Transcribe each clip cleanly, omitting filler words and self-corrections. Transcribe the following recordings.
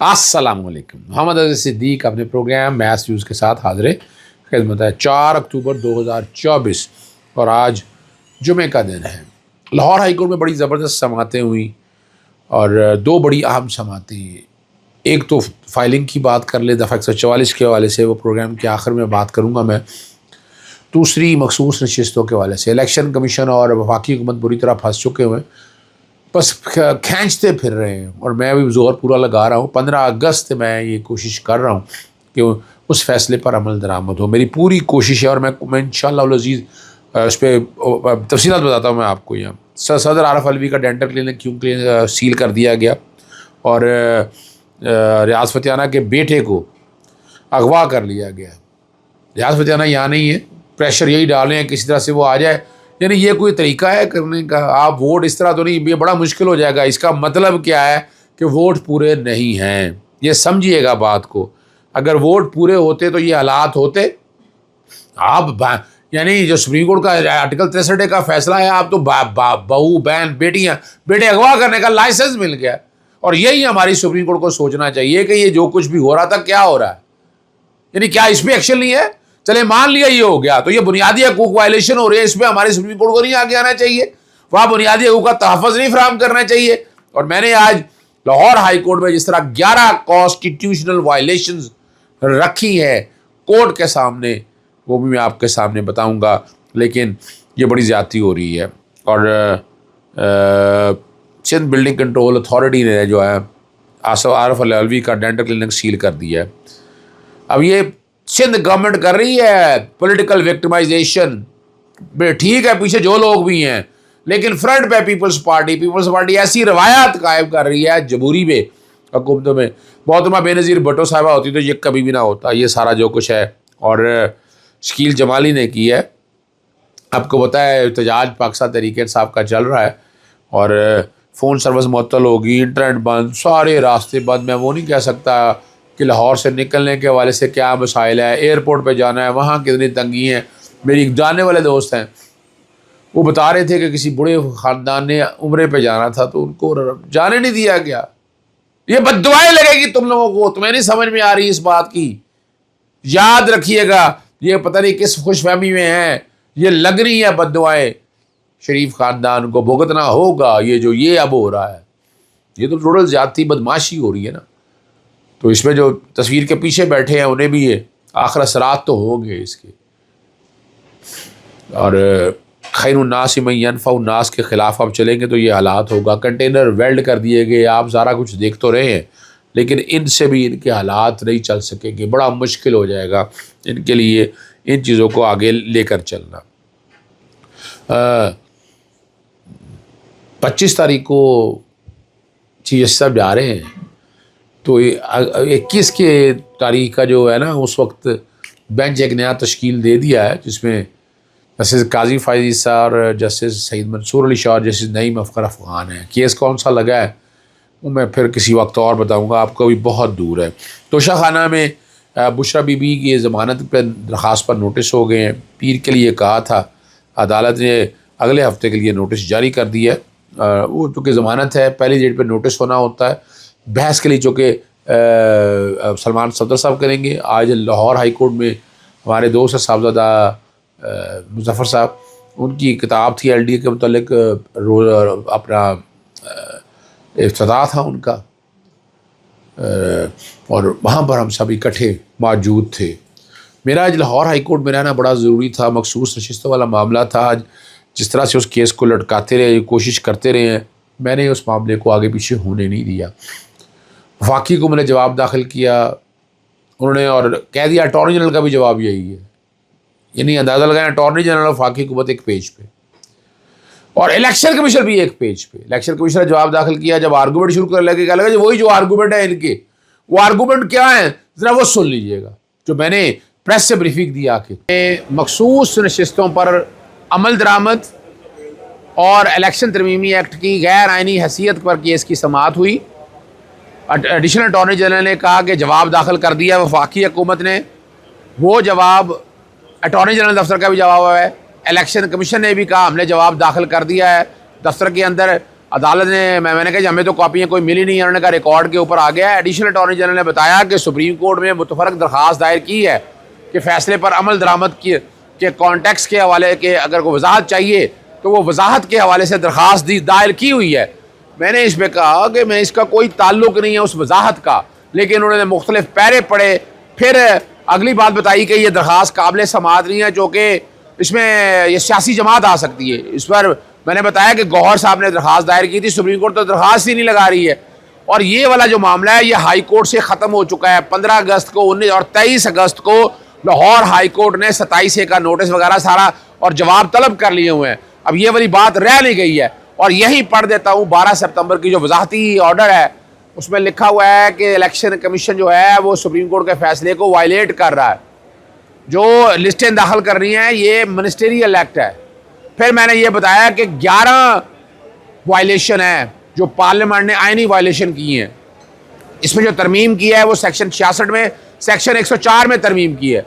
السلام علیکم. محمد عزیز صدیق اپنے پروگرام میتھس ویوز کے ساتھ حاضر خدمت ہے. 4 اکتوبر 2024 اور آج جمعہ کا دن ہے. لاہور ہائی کورٹ میں بڑی زبردست سماعتیں ہوئیں اور دو بڑی اہم سماعتیں. ایک تو فائلنگ کی بات کر لیں دفعہ 144 کے حوالے سے، وہ پروگرام کے آخر میں بات کروں گا میں. دوسری مخصوص نشستوں کے حوالے سے. الیکشن کمیشن اور وفاقی حکومت بری طرح پھنس چکے ہوئے ہیں، بس کھینچتے پھر رہے ہیں اور میں بھی زور پورا لگا رہا ہوں. 15 اگست میں یہ کوشش کر رہا ہوں کہ اس فیصلے پر عمل درآمد ہو. میری پوری کوشش ہے اور میں انشاءاللہ العزیز اس پہ تفصیلات بتاتا ہوں میں آپ کو. یہاں صدر عارف علوی کا ڈینٹل کلینک کیوں سیل کر دیا گیا اور ریاض فتح کے بیٹے کو اغوا کر لیا گیا. ریاض فتح یہاں نہیں ہے، پریشر یہی ڈالیں ہیں کسی طرح سے وہ آ جائے. یعنی یہ کوئی طریقہ ہے کرنے کا؟ آپ ووٹ اس طرح تو نہیں، یہ بڑا مشکل ہو جائے گا. اس کا مطلب کیا ہے کہ ووٹ پورے نہیں ہیں. یہ سمجھیے گا بات کو. اگر ووٹ پورے ہوتے تو یہ حالات ہوتے. آپ یعنی جو سپریم کورٹ کا آرٹیکل 63 کا فیصلہ ہے، آپ تو بہو بہن بیٹیاں بیٹے اغوا کرنے کا لائسنس مل گیا. اور یہی ہماری سپریم کورٹ کو سوچنا چاہیے کہ یہ جو کچھ بھی ہو رہا تھا کیا ہو رہا ہے. یعنی کیا اس پہ ایکشن نہیں ہے؟ چلے مان لیا یہ ہو گیا تو یہ بنیادی حقوق وائلیشن ہو رہی ہے، اس پہ ہماری سپریم کورٹ کو نہیں آگے آنا چاہیے؟ وہاں بنیادی حقوق کا تحفظ نہیں فراہم کرنا چاہیے؟ اور میں نے آج لاہور ہائی کورٹ میں جس طرح 11 کانسٹیٹیوشنل وائلیشنز رکھی ہے کورٹ کے سامنے، وہ بھی میں آپ کے سامنے بتاؤں گا. لیکن یہ بڑی زیادتی ہو رہی ہے. اور سندھ بلڈنگ کنٹرول اتھارٹی نے جو ہے عارف علوی کا ڈینٹل کلینک سیل کر دیا ہے. اب یہ سندھ گورنمنٹ کر رہی ہے پولیٹیکل وکٹمائزیشن. ٹھیک ہے پیچھے جو لوگ بھی ہیں، لیکن فرنٹ پہ پیپلز پارٹی ایسی روایات قائم کر رہی ہے جمہوری میں حکومتوں میں. محترمہ بے نظیر بھٹو صاحبہ ہوتی تو یہ کبھی بھی نہ ہوتا یہ سارا جو کچھ ہے. اور شکیل جمالی نے کی ہے. آپ کو پتہ ہے احتجاج پاکستان تحریک انصاف کا چل رہا ہے اور فون سروس معطل ہوگی، انٹرنیٹ بند، سارے راستے بند. میں وہ نہیں کہہ سکتا کہ لاہور سے نکلنے کے حوالے سے کیا مسائل ہے، ایئرپورٹ پہ جانا ہے وہاں کتنی تنگی ہیں. میری جاننے والے دوست ہیں، وہ بتا رہے تھے کہ کسی بڑے خاندان نے عمرے پہ جانا تھا تو ان کو جانے نہیں دیا گیا. یہ بد دعائیں لگے گی تم لوگوں کو. تمہیں نہیں سمجھ میں آ رہی اس بات کی. یاد رکھیے گا یہ پتہ نہیں کس خوش فہمی میں ہیں، یہ لگ رہی ہے بد دعائیں. شریف خاندان کو بھگتنا ہوگا یہ اب ہو رہا ہے. یہ تو ٹوٹل زیادتی بدماشی ہو رہی ہے نا. تو اس میں جو تصویر کے پیچھے بیٹھے ہیں انہیں بھی یہ آخر اثرات تو ہوں گے اس کے. اور خیر الناس من ینفع الناس کے خلاف آپ چلیں گے تو یہ حالات ہوگا. کنٹینر ویلڈ کر دیے گئے، آپ سارا کچھ دیکھ تو رہے ہیں، لیکن ان سے بھی ان کے حالات نہیں چل سکیں گے. بڑا مشکل ہو جائے گا ان کے لیے ان چیزوں کو آگے لے کر چلنا. 25 تاریخ کو چیف صاحب جا رہے ہیں تو 21 کے تاریخ کا جو ہے نا اس وقت بینچ ایک نیا تشکیل دے دیا ہے جس میں جسٹس قاضی فائز صاحب اور جسٹس سعید منصور علی شاہ اور جسٹس نعیم افخر افغان ہیں. کیس کون سا لگا ہے وہ میں پھر کسی وقت اور بتاؤں گا، آپ کو بھی بہت دور ہے. توشہ خانہ میں بشرا بی بی کی ضمانت پہ درخواست پر نوٹس ہو گئے ہیں. پیر کے لیے کہا تھا، عدالت نے اگلے ہفتے کے لیے نوٹس جاری کر دیا ہے. وہ چونکہ ضمانت ہے پہلی ڈیٹ پہ نوٹس ہونا ہوتا ہے. بحث کے لیے چونکہ سلمان صدر صاحب کریں گے. آج لاہور ہائی کورٹ میں ہمارے دوست صاحبزادہ مظفر صاحب، ان کی کتاب تھی LDA کے متعلق، اپنا افتتاح تھا ان کا، اور وہاں پر ہم سب اکٹھے موجود تھے. میرا آج لاہور ہائی کورٹ میں رہنا بڑا ضروری تھا. مخصوص نشستوں والا معاملہ تھا. آج جس طرح سے اس کیس کو لٹکاتے رہے، کوشش کرتے رہے ہیں، میں نے اس معاملے کو آگے پیچھے ہونے نہیں دیا. وفاقی کو میں نے جواب داخل کیا، انہوں نے اور کہہ دیا اٹارنی جنرل کا بھی جواب یہی ہے. یعنی اندازہ لگائیں اٹارنی جنرل اور وفاقی حکومت ایک پیج پہ اور الیکشن کمیشن بھی ایک پیج پہ. الیکشن کمیشن نے جواب داخل کیا، جب آرگومنٹ شروع کرنے لگے کیا لگا وہی جو آرگومنٹ ہے ان کے، وہ آرگومنٹ کیا ہیں ذرا وہ سن لیجئے گا جو میں نے پریس سے بریفنگ دیا کہ مخصوص نشستوں پر عمل درآمد اور الیکشن ترمیمی ایکٹ کی غیر آئینی حیثیت پر کیس کی سماعت ہوئی. ایڈیشنل اٹارنی جنرل نے کہا کہ جواب داخل کر دیا وفاقی حکومت نے. وہ جواب اٹارنی جنرل دفتر کا بھی جواب ہے. الیکشن کمیشن نے بھی کہا ہم نے جواب داخل کر دیا ہے. دفتر کے اندر عدالت نے میں نے کہا جی ہمیں تو کاپیاں کوئی ملی نہیں ہے. انہوں نے کہا ریکارڈ کے اوپر آ گیا ہے. ایڈیشنل اٹارنی جنرل نے بتایا کہ سپریم کورٹ میں متفرق درخواست دائر کی ہے کہ فیصلے پر عمل درآمد کے کانٹیکس کے حوالے کے اگر کوئی وضاحت چاہیے تو وہ وضاحت کے حوالے سے درخواست دائر کی ہوئی ہے. میں نے اس پہ کہا کہ میں اس کا کوئی تعلق نہیں ہے اس وضاحت کا, لیکن انہوں نے مختلف پیرے پڑھے. پھر اگلی بات بتائی کہ یہ درخواست قابل سماعت نہیں ہے چونکہ اس میں یہ سیاسی جماعت آ سکتی ہے. اس پر میں نے بتایا کہ گوہر صاحب نے درخواست دائر کی تھی, سپریم کورٹ تو درخواست ہی نہیں لگا رہی ہے. اور یہ والا جو معاملہ ہے یہ ہائی کورٹ سے ختم ہو چکا ہے. 15 اگست کو 19 اور 23 اگست کو لاہور ہائی کورٹ نے 27 کا نوٹس وغیرہ سارا اور جواب طلب کر لیے ہوئے ہیں. اب یہ والی بات رہ نہیں گئی ہے. اور یہی پڑھ دیتا ہوں 12 سپتمبر کی جو وضاحتی آرڈر ہے اس میں لکھا ہوا ہے کہ الیکشن کمیشن جو ہے وہ سپریم کورٹ کے فیصلے کو وائلیٹ کر رہا ہے. جو لسٹیں داخل کر رہی ہیں یہ منسٹریل ایکٹ ہے. پھر میں نے یہ بتایا کہ 11 وائلیشن ہیں جو پارلیمنٹ نے آئینی وائلیشن کی ہیں. اس میں جو ترمیم کی ہے وہ سیکشن 66 میں سیکشن 104 میں ترمیم کی ہے.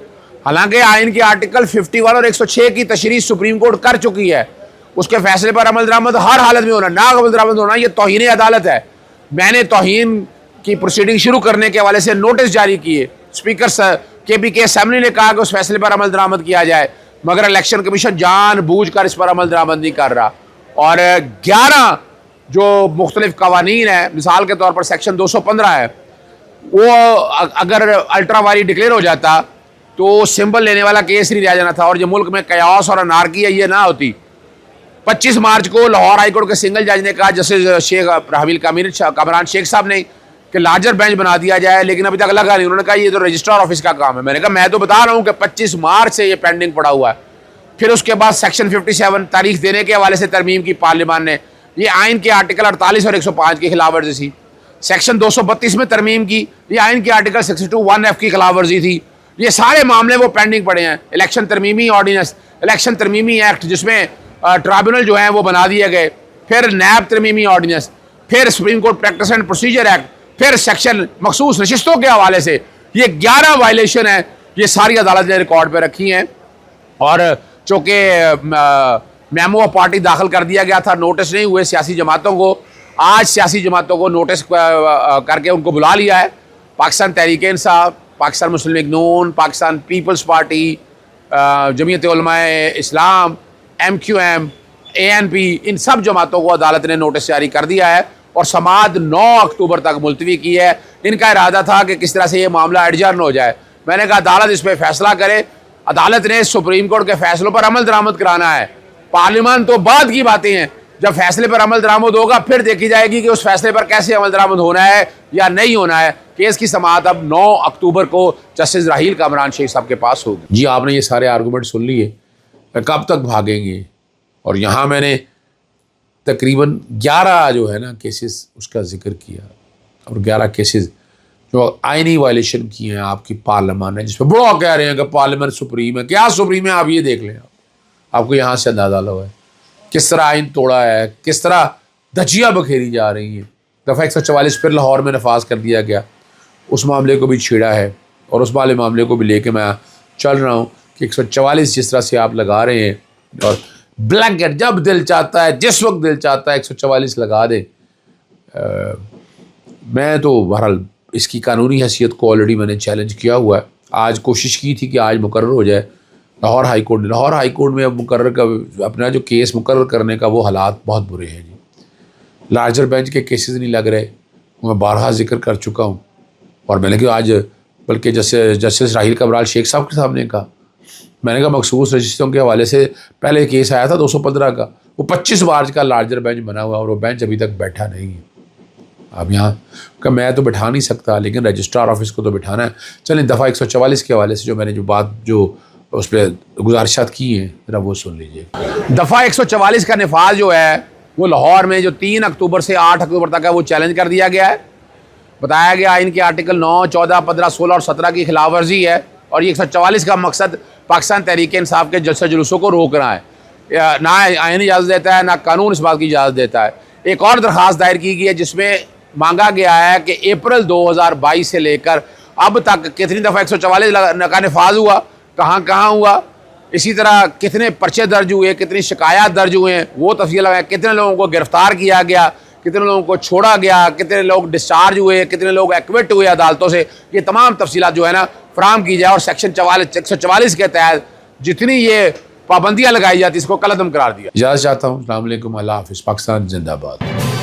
حالانکہ آئین کے آرٹیکل 51 اور 106 کی تشریح سپریم کورٹ کر چکی ہے. اس کے فیصلے پر عمل درآمد ہر حالت میں ہونا, ناقابل درآمد ہونا, یہ توہین عدالت ہے. میں نے توہین کی پروسیڈنگ شروع کرنے کے حوالے سے نوٹس جاری کیے. اسپیکر کے اسمبلی نے کہا کہ اس فیصلے پر عمل درآمد کیا جائے, مگر الیکشن کمیشن جان بوجھ کر اس پر عمل درآمد نہیں کر رہا. اور 11 جو مختلف قوانین ہیں, مثال کے طور پر سیکشن 215 ہے, وہ اگر الٹرا وائری ڈکلیئر ہو جاتا تو سمبل لینے والا کیس نہیں رہ جانا تھا اور جو ملک میں قیاس اور انارکی ہے یہ نہ ہوتی. 25 مارچ کو لاہور ہائی کورٹ کے سنگل جج نے کہا جسٹس شیخ راحیل کامران شیخ صاحب نے کہ لارجر بینچ بنا دیا جائے, لیکن ابھی تک لگا نہیں. انہوں نے کہا یہ تو رجسٹرار آفس کا کام ہے. میں نے کہا میں تو بتا رہا ہوں کہ 25 مارچ سے یہ پینڈنگ پڑا ہوا ہے. پھر اس کے بعد سیکشن 57 تاریخ دینے کے حوالے سے ترمیم کی پارلیمان نے, یہ آئین کے آرٹیکل 48 اور 105 کی خلاف ورزی تھی. سیکشن 232 میں ترمیم کی, یہ آئین کے آرٹیکل 62(1)(f) کی خلاف ورزی تھی. یہ سارے معاملے وہ پینڈنگ پڑے ہیں. الیکشن ترمیمی آرڈیننس, الیکشن ترمیمی ایکٹ جس میں ٹرائبونل جو ہیں وہ بنا دیے گئے, پھر نیب ترمیمی آرڈیننس, پھر supreme court practice and procedure act, پھر سیکشن مخصوص نشستوں کے حوالے سے یہ 11 وائلیشن ہیں. یہ ساری عدالت نے ریکارڈ پہ رکھی ہیں. اور چونکہ میمو آف پارٹی داخل کر دیا گیا تھا, نوٹس نہیں ہوئے سیاسی جماعتوں کو. آج سیاسی جماعتوں کو نوٹس کر کے ان کو بلا لیا ہے. پاکستان تحریک انصاف, پاکستان مسلم لیگ نون, پاکستان پیپلز پارٹی, جمعیت علماء اسلام, MQM, ANP, ان سب جماعتوں کو عدالت نے نوٹس جاری کر دیا ہے اور سماعت 9 اکتوبر تک ملتوی کی ہے. ان کا ارادہ تھا کہ کس طرح سے یہ معاملہ ایڈجرن ہو جائے. میں نے کہا عدالت اس پہ فیصلہ کرے. عدالت نے سپریم کورٹ کے فیصلوں پر عمل درآمد کرانا ہے. پارلیمان تو بعد کی باتیں ہیں, جب فیصلے پر عمل درآمد ہوگا پھر دیکھی جائے گی کہ اس فیصلے پر کیسے عمل درآمد ہونا ہے یا نہیں ہونا ہے. کیس کی سماعت اب 9 اکتوبر کو جسٹس راحیل کامران شیخ صاحب کے پاس ہوگی. جی آپ نے یہ سارے آرگومنٹ سن لیے, کب تک بھاگیں گے. اور یہاں میں نے تقریباً 11 جو ہے نا کیسز اس کا ذکر کیا, اور 11 کیسز جو آئینی وائلیشن کی ہیں آپ کی پارلیمان نے, جس پہ بڑا کہہ رہے ہیں کہ پارلیمنٹ سپریم ہے. کیا سپریم ہے آپ یہ دیکھ لیں. آپ کو یہاں سے اندازہ ہوا ہے کس طرح آئین توڑا ہے, کس طرح دھجیاں بکھیری جا رہی ہیں. دفعہ 144 پھر لاہور میں نفاذ کر دیا گیا, اس معاملے کو بھی چھیڑا ہے اور اس والے معاملے کو بھی لے کے میں چل رہا ہوں کہ 144 جس طرح سے آپ لگا رہے ہیں, اور بلینکٹ جب دل چاہتا ہے جس وقت دل چاہتا ہے 144 لگا دے. میں تو بہرحال اس کی قانونی حیثیت کو آلریڈی میں نے چیلنج کیا ہوا ہے. آج کوشش کی تھی کہ آج مقرر ہو جائے Lahore high court. Lahore high court میں اب مقرر کا اپنا جو کیس مقرر کرنے کا وہ حالات بہت برے ہیں جی. لارجر بینچ کے کیسز نہیں لگ رہے, میں بارہا ذکر کر چکا ہوں. اور میں نے کہا آج بلکہ جسٹس راحیل کامران شیخ صاحب کے سامنے کہا, میں نے کہا مخصوص رجسٹروں کے حوالے سے پہلے کیس آیا تھا 215 کا, وہ 25 مارچ کا لارجر بینچ بنا ہوا اور وہ بینچ ابھی تک بیٹھا نہیں ہے. اب یہاں کہ میں تو بٹھا نہیں سکتا لیکن رجسٹرار آفس کو تو بٹھانا ہے. چلیں دفعہ 144 کے حوالے سے جو میں نے جو بات جو اس پہ گزارشات کی ہیں ذرا وہ سن لیجیے. دفعہ 144 کا نفاذ جو ہے وہ لاہور میں جو 3 اکتوبر سے 8 اکتوبر تک ہے وہ چیلنج کر دیا گیا ہے. بتایا گیا ان کے آرٹیکل 9, 14, 15, 16 اور 17 کی خلاف ورزی ہے, اور یہ 144 کا مقصد پاکستان تحریک انصاف کے جلسہ جلوسوں کو روکنا ہے. نہ آئین اجازت دیتا ہے نہ قانون اس بات کی اجازت دیتا ہے. ایک اور درخواست دائر کی گئی ہے جس میں مانگا گیا ہے کہ اپریل 2022 سے لے کر اب تک کتنی دفعہ 144 کا نفاذ ہوا, کہاں کہاں ہوا, اسی طرح کتنے پرچے درج ہوئے، کتنی شکایات درج ہوئے ہیں وہ تفصیل ہے، کتنے لوگوں کو گرفتار کیا گیا، کتنے لوگوں کو چھوڑا گیا، کتنے لوگ ڈسچارج ہوئے، کتنے لوگ ایکوٹ ہوئے عدالتوں سے، یہ تمام تفصیلات جو ہے نا فراہم کی جائے اور سیکشن 144 کے تحت جتنی یہ پابندیاں لگائی جاتی اس کو کالعدم قرار دیا۔ اجازت چاہتا ہوں، السلام علیکم، اللہ حافظ، پاکستان زندہ باد۔